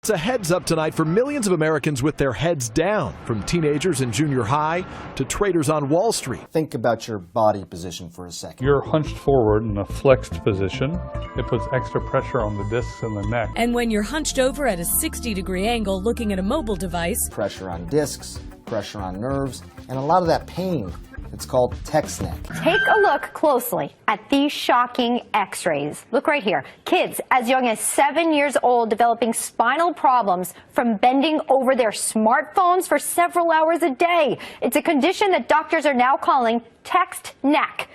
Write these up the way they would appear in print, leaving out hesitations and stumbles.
It's a heads up tonight for millions of Americans with their heads down, from teenagers in junior high to traders on Wall Street. Think about your body position for a second. You're hunched forward in a flexed position. It puts extra pressure on the discs in the neck. And when you're hunched over at a 60-degree angle looking at a mobile device, Pressure on discs, pressure on nerves, and a lot of that pain. It's called text neck. Take a look closely at these shocking x-rays. Look right here. Kids as young as 7 years old developing spinal problems from bending over their smartphones for several hours a day. It's a condition that doctors are now calling text neck.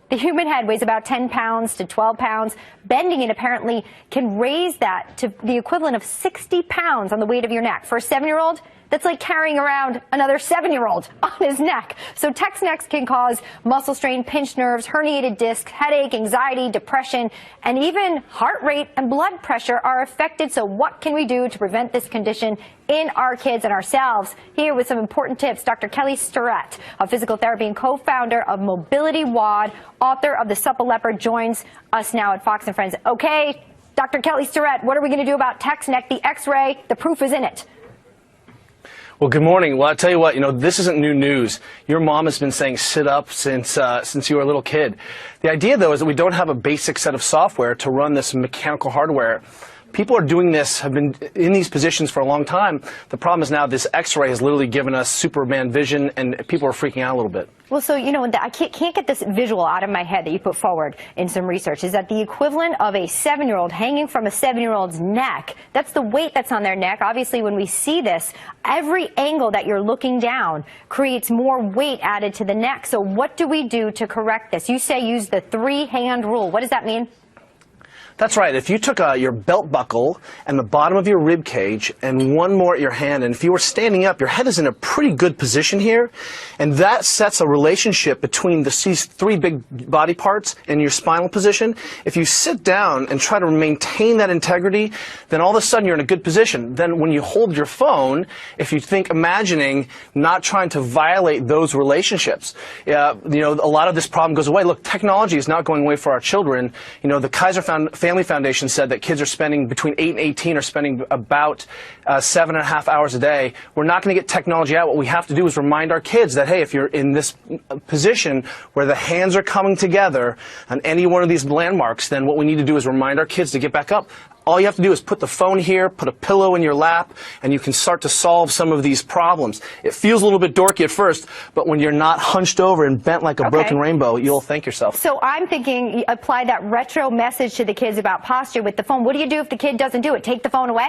The human head weighs about 10 pounds to 12 pounds. Bending it apparently can raise that to the equivalent of 60 pounds on the weight of your neck. For a 7-year-old, that's like carrying around another 7-year-old on his neck. So text necks can cause muscle strain, pinched nerves, herniated discs, headache, anxiety, depression, and even heart rate and blood pressure are affected. So what can we do to prevent this condition in our kids and ourselves? Here with some important tips, Dr. Kelly Starrett, a physical therapy and co-founder of Mobility WOD, author of The Supple Leopard, joins us now at Fox & Friends. Okay, Dr. Kelly Starrett, what are we going to do about text neck? The x-ray, the proof is in it. Well, good morning. Well, I'll tell you what, this isn't new news. Your mom has been saying sit up since you were a little kid. The idea, though, is that we don't have a basic set of software to run this mechanical hardware. People are doing this, have been in these positions for a long time. The problem is now this x-ray has literally given us Superman vision, and people are freaking out a little bit. Well, so, I can't get this visual out of my head that you put forward in some research. Is that the equivalent of a 7-year-old hanging from a 7-year-old's neck? That's the weight that's on their neck. Obviously, when we see this, every angle that you're looking down creates more weight added to the neck. So what do we do to correct this? You say use the 3-hand rule. What does that mean? That's right. If you took your belt buckle and the bottom of your rib cage and one more at your hand, and if you were standing up, your head is in a pretty good position here, and that sets a relationship between these 3 big body parts and your spinal position. If you sit down and try to maintain that integrity, then all of a sudden you're in a good position. Then when you hold your phone, if you think imagining not trying to violate those relationships, a lot of this problem goes away. Look, technology is not going away for our children. The Kaiser Family Foundation said that kids are spending between 8 and 18 are spending about 7.5 hours a day. We're not going to get technology out. What we have to do is remind our kids that, hey, if you're in this position where the hands are coming together on any one of these landmarks, then what we need to do is remind our kids to get back up. All you have to do is put the phone here, put a pillow in your lap, and you can start to solve some of these problems. It feels a little bit dorky at first, but when you're not hunched over and bent like a broken rainbow, you'll thank yourself. So I'm thinking apply that retro message to the kids about posture with the phone. What do you do if the kid doesn't do it? Take the phone away?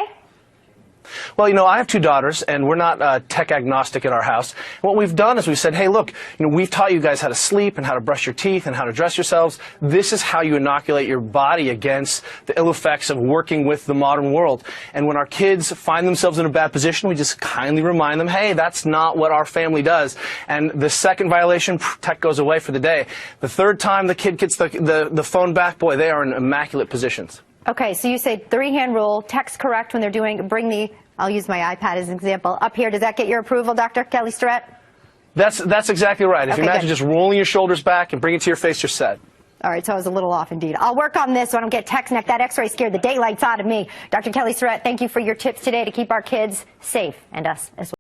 Well, I have 2 daughters, and we're not tech agnostic at our house. And what we've done is we've said, hey, look, we've taught you guys how to sleep and how to brush your teeth and how to dress yourselves. This is how you inoculate your body against the ill effects of working with the modern world. And when our kids find themselves in a bad position, we just kindly remind them, hey, that's not what our family does. And the second violation, tech goes away for the day. The third time the kid gets the phone back, boy, they are in immaculate positions. Okay, so you say 3-hand rule, text correct when they're doing, I'll use my iPad as an example, up here. Does that get your approval, Dr. Kelly Starrett? That's exactly right. If you imagine just rolling your shoulders back and bring it to your face, you're set. All right, so I was a little off indeed. I'll work on this so I don't get text neck. That x-ray scared the daylights out of me. Dr. Kelly Starrett, thank you for your tips today to keep our kids safe and us as well.